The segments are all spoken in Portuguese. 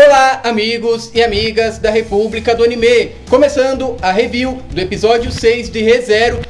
Olá, amigos e amigas da República do Anime! Começando a review do episódio 6 de Re:Zero.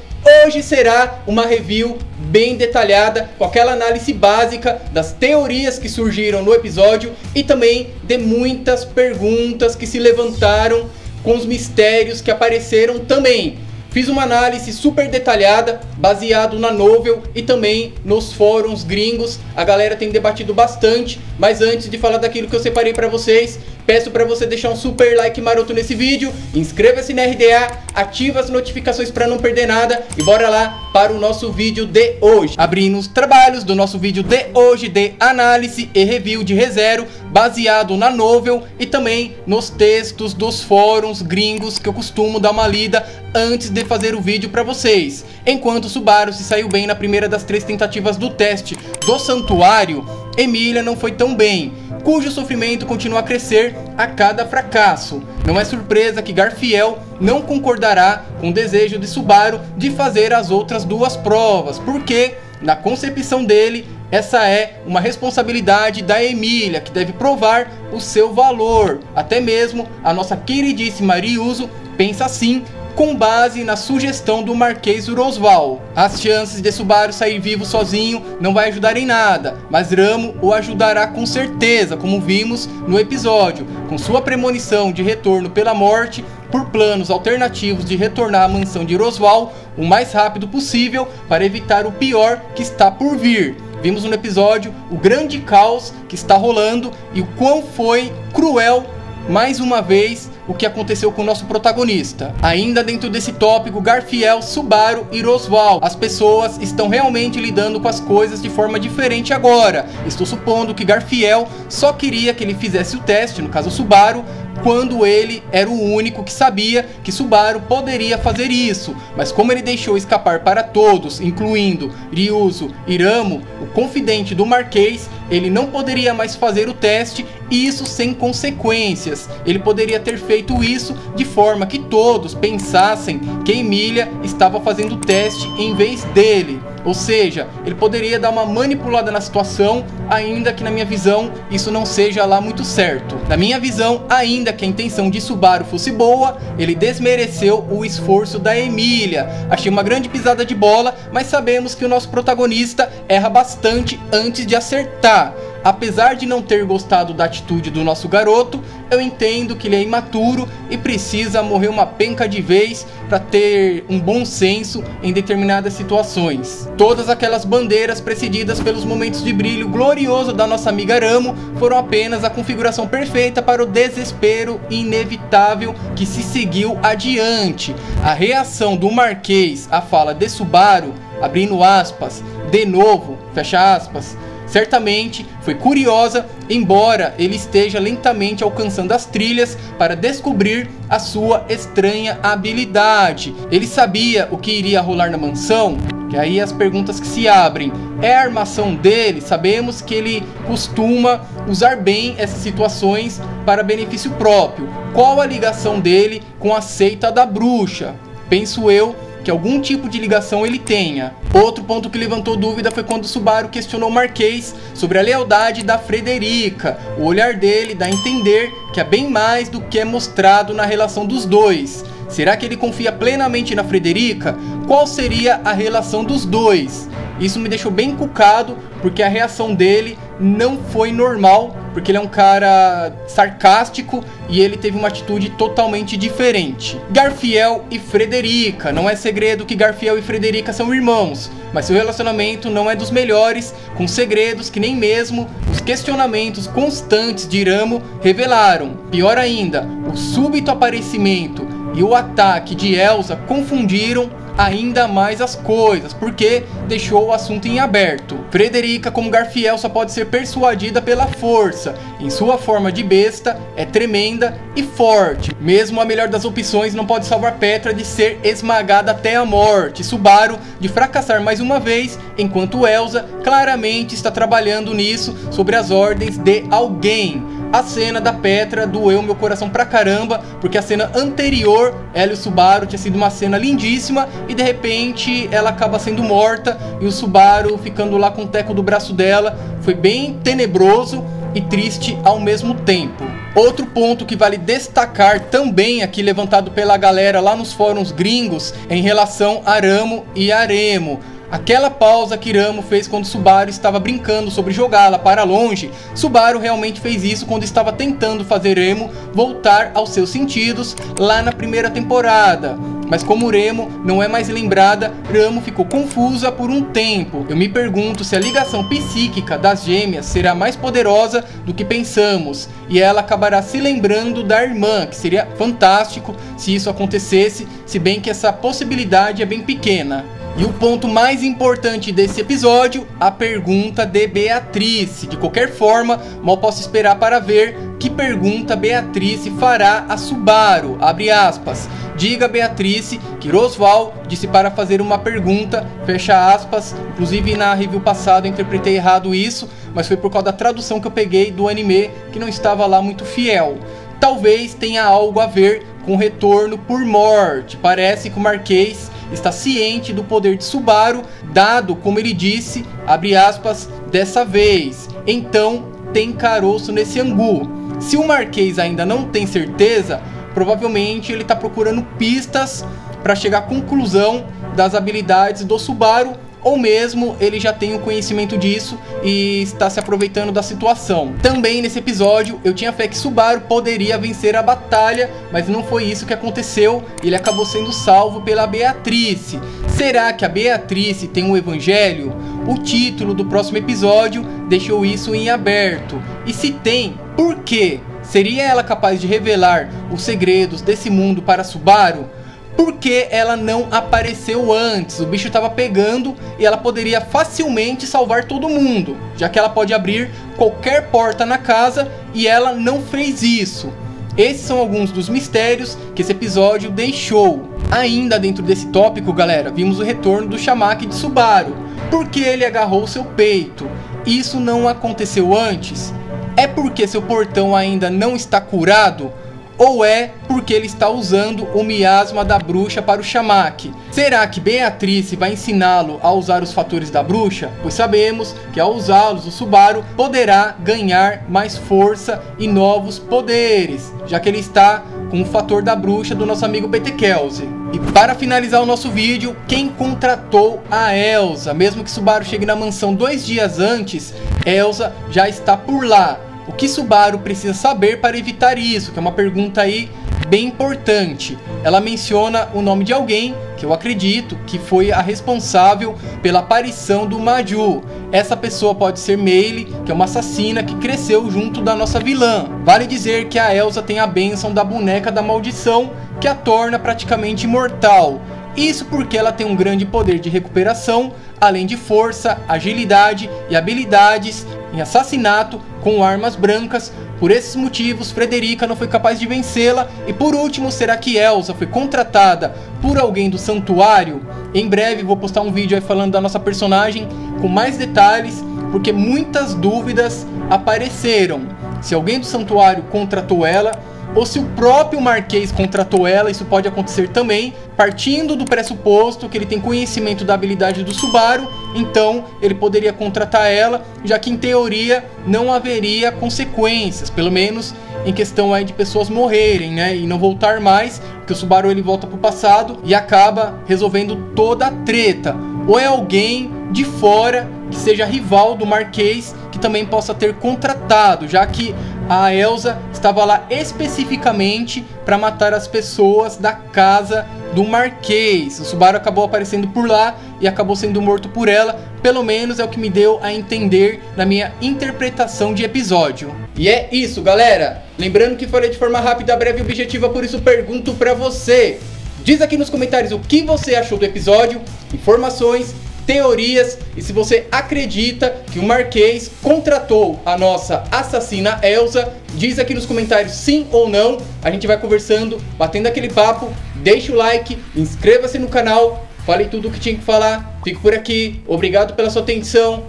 Hoje será uma review bem detalhada, com aquela análise básica das teorias que surgiram no episódio e também de muitas perguntas que se levantaram com os mistérios que apareceram também. Fiz uma análise super detalhada, baseado na novel e também nos fóruns gringos. A galera tem debatido bastante, mas antes de falar daquilo que eu separei para vocês, peço para você deixar um super like maroto nesse vídeo, inscreva-se na RDA, ativa as notificações para não perder nada e bora lá para o nosso vídeo de hoje. Abrindo os trabalhos do nosso vídeo de hoje de análise e review de Re:Zero, baseado na novel e também nos textos dos fóruns gringos que eu costumo dar uma lida antes de fazer o vídeo para vocês. Enquanto Subaru se saiu bem na primeira das 3 tentativas do teste do santuário, Emilia não foi tão bem, cujo sofrimento continua a crescer a cada fracasso. Não é surpresa que Garfiel não concordará com o desejo de Subaru de fazer as outras 2 provas, porque, na concepção dele, essa é uma responsabilidade da Emilia, que deve provar o seu valor. Até mesmo a nossa queridíssima Ryuzo pensa assim, com base na sugestão do Marquês Rosval. As chances de Subaru sair vivo sozinho não vai ajudar em nada, mas Ramo o ajudará com certeza, como vimos no episódio, com sua premonição de retorno pela morte, por planos alternativos de retornar à mansão de Rosval o mais rápido possível para evitar o pior que está por vir. Vimos no episódio o grande caos que está rolando e o quão foi cruel, mais uma vez, o que aconteceu com o nosso protagonista. Ainda dentro desse tópico, Garfiel, Subaru e Rosval. As pessoas estão realmente lidando com as coisas de forma diferente agora. Estou supondo que Garfiel só queria que ele fizesse o teste, no caso Subaru, quando ele era o único que sabia que Subaru poderia fazer isso. Mas como ele deixou escapar para todos, incluindo Ryuzo e Ramo, o confidente do Marquês, ele não poderia mais fazer o teste, e isso sem consequências. Ele poderia ter feito isso de forma que todos pensassem que Emilia estava fazendo o teste em vez dele. Ou seja, ele poderia dar uma manipulada na situação, ainda que na minha visão isso não seja lá muito certo. Na minha visão, ainda que a intenção de Subaru fosse boa, ele desmereceu o esforço da Emilia. Achei uma grande pisada de bola, mas sabemos que o nosso protagonista erra bastante antes de acertar. Apesar de não ter gostado da atitude do nosso garoto, eu entendo que ele é imaturo e precisa morrer uma penca de vez para ter um bom senso em determinadas situações. Todas aquelas bandeiras precedidas pelos momentos de brilho glorioso da nossa amiga Ramo foram apenas a configuração perfeita para o desespero inevitável que se seguiu adiante. A reação do Marquês à fala de Subaru, abrindo aspas, de novo, fecha aspas, certamente foi curiosa, embora ele esteja lentamente alcançando as trilhas para descobrir a sua estranha habilidade. Ele sabia o que iria rolar na mansão? Que aí as perguntas que se abrem. É a armação dele? Sabemos que ele costuma usar bem essas situações para benefício próprio. Qual a ligação dele com a seita da bruxa? Penso eu que algum tipo de ligação ele tenha. Outro ponto que levantou dúvida foi quando Subaru questionou o Marquês sobre a lealdade da Frederica. O olhar dele dá a entender que há bem mais do que é mostrado na relação dos dois. Será que ele confia plenamente na Frederica? Qual seria a relação dos dois? Isso me deixou bem encucado, porque a reação dele não foi normal, porque ele é um cara sarcástico e ele teve uma atitude totalmente diferente. Garfiel e Frederica. Não é segredo que Garfiel e Frederica são irmãos, mas seu relacionamento não é dos melhores, com segredos que nem mesmo os questionamentos constantes de Ramo revelaram. Pior ainda, o súbito aparecimento e o ataque de Elsa confundiram ainda mais as coisas, porque deixou o assunto em aberto. Frederica, como Garfiel, só pode ser persuadida pela força. Em sua forma de besta, é tremenda e forte. Mesmo a melhor das opções não pode salvar Petra de ser esmagada até a morte. Subaru de fracassar mais uma vez, enquanto Elsa claramente está trabalhando nisso sobre as ordens de alguém. A cena da Petra doeu meu coração pra caramba, porque a cena anterior, ela e o Subaru, tinha sido uma cena lindíssima, e de repente ela acaba sendo morta, e o Subaru ficando lá com o teco do braço dela. Foi bem tenebroso e triste ao mesmo tempo. Outro ponto que vale destacar também aqui levantado pela galera lá nos fóruns gringos é em relação a Ramo e Aremo. Aquela pausa que Ramo fez quando Subaru estava brincando sobre jogá-la para longe, Subaru realmente fez isso quando estava tentando fazer Remo voltar aos seus sentidos lá na primeira temporada. Mas como Remo não é mais lembrada, Ramo ficou confusa por um tempo. Eu me pergunto se a ligação psíquica das gêmeas será mais poderosa do que pensamos, e ela acabará se lembrando da irmã, que seria fantástico se isso acontecesse, se bem que essa possibilidade é bem pequena. E o ponto mais importante desse episódio, a pergunta de Beatrice. De qualquer forma, mal posso esperar para ver que pergunta Beatrice fará a Subaru. Abre aspas. Diga, Beatrice, que Rosval disse para fazer uma pergunta, fecha aspas. Inclusive na review passada eu interpretei errado isso, mas foi por causa da tradução que eu peguei do anime, que não estava lá muito fiel. Talvez tenha algo a ver com o retorno por morte. Parece que o Marquês está ciente do poder de Subaru, dado, como ele disse, abre aspas, dessa vez. Então tem caroço nesse angu. Se o Marquês ainda não tem certeza, provavelmente ele está procurando pistas para chegar à conclusão das habilidades do Subaru, ou mesmo ele já tem o conhecimento disso e está se aproveitando da situação. Também nesse episódio eu tinha fé que Subaru poderia vencer a batalha, mas não foi isso que aconteceu. Ele acabou sendo salvo pela Beatrice. Será que a Beatrice tem um evangelho? O título do próximo episódio deixou isso em aberto. E se tem, por quê? Seria ela capaz de revelar os segredos desse mundo para Subaru? Por que ela não apareceu antes? O bicho estava pegando e ela poderia facilmente salvar todo mundo, já que ela pode abrir qualquer porta na casa e ela não fez isso. Esses são alguns dos mistérios que esse episódio deixou. Ainda dentro desse tópico, galera, vimos o retorno do Shamaki de Subaru. Por que ele agarrou seu peito? Isso não aconteceu antes? É porque seu portão ainda não está curado? Ou é porque ele está usando o miasma da bruxa para o Shamaki? Será que Beatrice vai ensiná-lo a usar os fatores da bruxa? Pois sabemos que ao usá-los o Subaru poderá ganhar mais força e novos poderes, já que ele está com o fator da bruxa do nosso amigo Petekelze. E para finalizar o nosso vídeo, quem contratou a Elsa? Mesmo que Subaru chegue na mansão 2 dias antes, Elsa já está por lá. O que Subaru precisa saber para evitar isso? Que é uma pergunta aí bem importante. Ela menciona o nome de alguém que eu acredito que foi a responsável pela aparição do Maju. Essa pessoa pode ser Meili, que é uma assassina que cresceu junto da nossa vilã. Vale dizer que a Elsa tem a bênção da boneca da maldição, que a torna praticamente imortal. Isso porque ela tem um grande poder de recuperação, além de força, agilidade e habilidades em assassinato com armas brancas. Por esses motivos, Frederica não foi capaz de vencê-la. E por último, será que Elsa foi contratada por alguém do santuário? Em breve vou postar um vídeo aí falando da nossa personagem com mais detalhes, porque muitas dúvidas apareceram. Se alguém do santuário contratou ela, ou se o próprio Marquês contratou ela, isso pode acontecer também, partindo do pressuposto que ele tem conhecimento da habilidade do Subaru, então ele poderia contratar ela, já que em teoria não haveria consequências, pelo menos em questão aí de pessoas morrerem, né, e não voltar mais, porque o Subaru ele volta pro passado e acaba resolvendo toda a treta. Ou é alguém de fora que seja rival do Marquês, que também possa ter contratado, já que a Elsa estava lá especificamente para matar as pessoas da casa do Marquês. O Subaru acabou aparecendo por lá e acabou sendo morto por ela. Pelo menos é o que me deu a entender na minha interpretação de episódio. E é isso, galera. Lembrando que falei de forma rápida, breve e objetiva, por isso pergunto para você. Diz aqui nos comentários o que você achou do episódio, informações, teorias e se você acredita que o Marquês contratou a nossa assassina Elsa. Diz aqui nos comentários sim ou não. A gente vai conversando, batendo aquele papo. Deixa o like, inscreva-se no canal. Falei tudo o que tinha que falar. Fico por aqui. Obrigado pela sua atenção.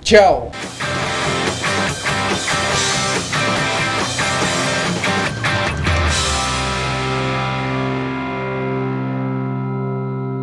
Tchau.